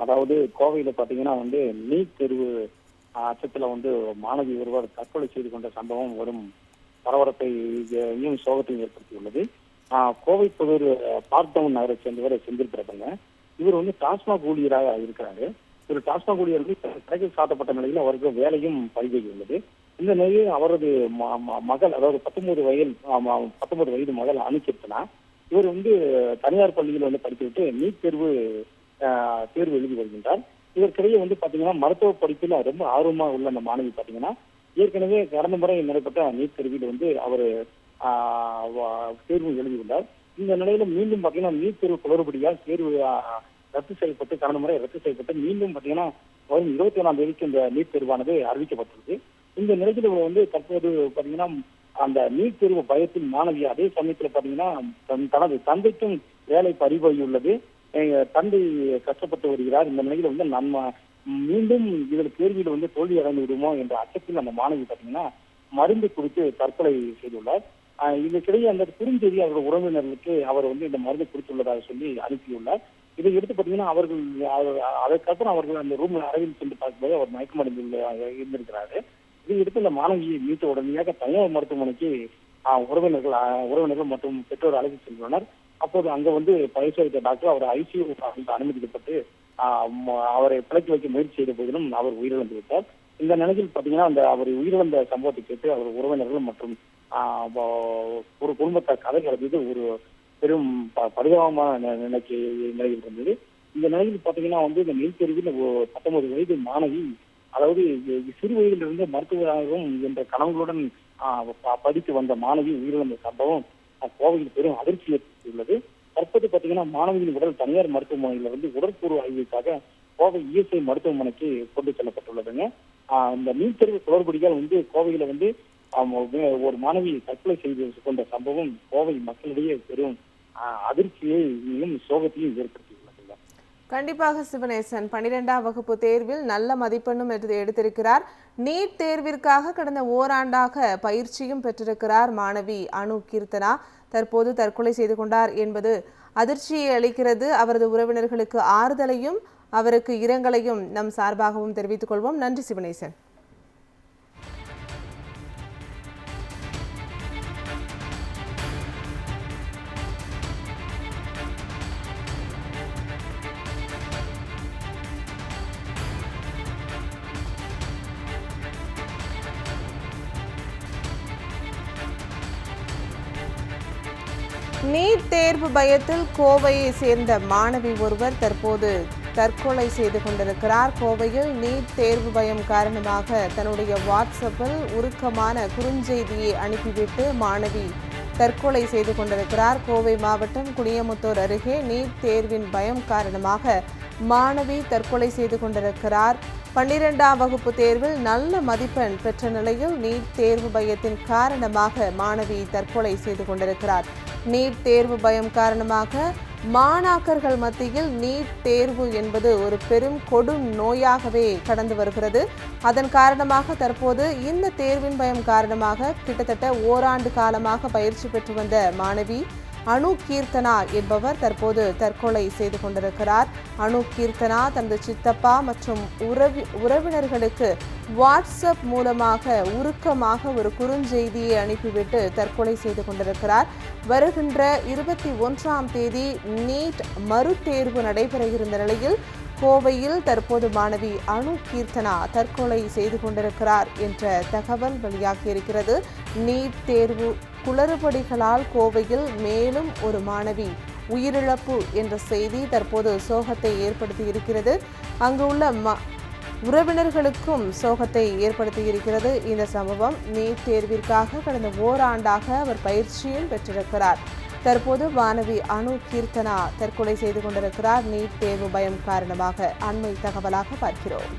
அதாவது கோவையில பாத்தீங்கன்னா நீட் தேர்வு அச்சத்துல மாணவி ஒருவர் தற்கொலை செய்து கொண்ட சம்பவம் வரும் பரபரப்பையும் சோகத்தையும் ஏற்படுத்தியுள்ளது. கோவை புதூர் பார்க் டவுன் நகரை சேர்ந்தவர் செந்தில் பிரபங்க. இவர் டாஸ்மாக் ஊழியராக இருக்கிறாரு. ஒரு டாஸ்மாக் ஊழியர் கடைகள் சாத்தப்பட்ட நிலையில் அவருக்கு வேலையும் பறிபோய் உள்ளது. இந்த நிலையில் அவரது மகள், அதாவது 19 வயது மகள் அனுகீர்த்தனா, இவர் தனியார் பள்ளியில் படித்துவிட்டு நீட் தேர்வு எழுதி வருகின்றார். இதற்கிடையே பாத்தீங்கன்னா மருத்துவ படிப்பில் ரொம்ப ஆர்வமா உள்ள அந்த மாணவி பாத்தீங்கன்னா ஏற்கனவே கடந்த முறை நடைபெற்ற நீட் தேர்வில் அவர் தேர்வு எழுதியுள்ளார். இந்த நிலையில மீண்டும் பாத்தீங்கன்னா நீட் தேர்வு குளறுபடியால் தேர்வு ரத்து செய்யப்பட்டு, கடந்த முறை ரத்து செய்யப்பட்டு மீண்டும் பாத்தீங்கன்னா வரும் 21ஆம் தேதிக்கு இந்த நீட் தேர்வானது அறிவிக்கப்பட்டுள்ளது. இந்த நிலையில் தற்போது பாத்தீங்கன்னா அந்த நீட் தேர்வு பயத்தில் மாணவி அதே சமயத்துல பாத்தீங்கன்னா தனது தந்தைக்கும் வேலை பறிபோயுள்ளது. தந்தை கஷ்டப்பட்டு வருகிறார். இந்த நிலையில் நம்ம மீண்டும் இதில் தேர்வில் தோல்வி அடைந்து விடுமோ என்ற அச்சத்தில் அந்த மாணவி பாத்தீங்கன்னா மருந்து குடித்து தற்கொலை செய்துள்ளார். இதற்கிடையே அந்த குறுஞ்செய்தி அவர்கள் உறவினர்களுக்கு அவர் இந்த மருந்து குடித்துள்ளதாக சொல்லி அனுப்பியுள்ளார். இதை எடுத்து பாத்தீங்கன்னா அவர்கள் அதற்கப்புறம் அவர்கள் அந்த ரூம் அறையில் சென்று பார்க்கும்போது அவர் மயக்கமடைந்து இருந்திருக்கிறாரு. இதை எடுத்து அந்த மாணவியை மீட்ட உடனடியாக தனியார் மருத்துவமனைக்கு உறவினர்கள் மற்றும் பெற்றோர் அழைத்து சென்றுள்ளனர். அப்போது அங்க பரிசோதித்த டாக்டர் அவர் ஐசியூ அனுமதிக்கப்பட்டு அவரை பிழைக்க வைக்க முயற்சி செய்த போதிலும் அவர் உயிரிழந்து விட்டார். இந்த நிலையில் பாத்தீங்கன்னா அவர் உயிரிழந்த சம்பவத்தை கேட்டு அவர் உறவினர்கள் மற்றும் ஒரு குடும்பத்தார் கதை கலந்தது ஒரு பெரும் பரிதாபமான நிலையில் இருந்தது. இந்த நிலையில் பாத்தீங்கன்னா இந்த நீட் தேர்வில் 19 வயது மாணவி, அதாவது சிறு வயதிலிருந்து மருத்துவராகவும் என்ற கனவுகளுடன் படித்து வந்த மாணவி உயிரிழந்த சம்பவம் கோவையில் பெரும் அதிர்ச்சி ஏற்படுத்தியுள்ளது. தற்போது பாத்தீங்கன்னா மாணவியின் உடல் தனியார் மருத்துவமனையிலிருந்து உடற்கூறு ஆய்வுக்காக கோவை இஎஸ்ஐ மருத்துவமனைக்கு கொண்டு செல்லப்பட்டுள்ளதுங்க. இந்த நீட் தேர்வு குளறுபடியால் கோவையில ஒரு மாணவி தற்கொலை செய்து கொண்ட சம்பவம் கோவை மக்களிடையே பெரும் அதிர்ச்சியையும் சோகத்தையும் ஏற்படுத்தியுள்ளது. கண்டிப்பாக சிவனேசன், 12ஆம் வகுப்பு தேர்வில் நல்ல மதிப்பெண்ணும் எடுத்திருக்கிறார். நீட் தேர்விற்காக கடந்த ஓராண்டாக பயிற்சியும் பெற்றிருக்கிறார் மாணவி அனுகீர்த்தனா. தற்போது தற்கொலை செய்து கொண்டார் என்பது அதிர்ச்சியை அளிக்கிறது. அவரது உறவினர்களுக்கு ஆறுதலையும் அவருக்கு இரங்கலையும் நம் சார்பாகவும் தெரிவித்துக் கொள்வோம். நன்றி சிவனேசன். நீட் தேர்வு பயத்தில் கோவையை சேர்ந்த மாணவி ஒருவர் தற்போது தற்கொலை செய்து கொண்டிருக்கிறார். கோவையில் நீட் தேர்வு பயம் காரணமாக தன்னுடைய வாட்ஸ்அப்பில் உருக்கமான குறுஞ்செய்தியை அனுப்பிவிட்டு மாணவி தற்கொலை செய்து கொண்டிருக்கிறார். கோவை மாவட்டம் குனியமுத்தூர் அருகே நீட் தேர்வின் பயம் காரணமாக மாணவி தற்கொலை செய்து கொண்டிருக்கிறார். 12ஆம் வகுப்பு தேர்வில் நல்ல மதிப்பெண் பெற்ற நிலையில் நீட் தேர்வு பயத்தின் காரணமாக மாணவி தற்கொலை செய்து கொண்டிருக்கிறார். நீட் தேர்வு பயம் காரணமாக மாணாக்கர்கள் மத்தியில் நீட் தேர்வு என்பது ஒரு பெரும் கொடும் நோயாகவே கடந்து வருகிறது. அதன் காரணமாக தற்போது இந்த தேர்வின் பயம் காரணமாக கிட்டத்தட்ட ஓராண்டு காலமாக பயிற்சி பெற்று வந்த மாணவி அனுகீர்த்தனா என்பவர் தற்போது தற்கொலை செய்து கொண்டிருக்கிறார். அனுகீர்த்தனா தனது சித்தப்பா மற்றும் உறவினர்களுக்கு வாட்ஸ்அப் மூலமாக உருக்கமாக ஒரு குறுஞ்செய்தியை அனுப்பிவிட்டு தற்கொலை செய்து கொண்டிருக்கிறார். வருகின்ற 21ஆம் தேதி நீட் மறுதேர்வு நடைபெற இருந்த நிலையில் கோவையில் தற்போது மாணவி அனுகீர்த்தனா தற்கொலை செய்து கொண்டிருக்கிறார் என்ற தகவல் வெளியாகியிருக்கிறது. நீட் தேர்வு குளறுபடிகளால் கோவையில் மேலும் ஒரு மாணவி உயிரிழப்பு என்ற செய்தி தற்போது சோகத்தை ஏற்படுத்தி இருக்கிறது. அங்கு உள்ள உறவினர்களுக்கும் சோகத்தை ஏற்படுத்தி இருக்கிறது. இந்த சம்பவம் நீட் தேர்விற்காக கடந்த ஓராண்டாக அவர் பயிற்சியும் பெற்றிருக்கிறார். தற்போது மாணவி அனுகீர்த்தனா தற்கொலை செய்து கொண்டிருக்கிறார். நீட் தேர்வு பயம் காரணமாக அண்மை தகவலாக பார்க்கிறோம்.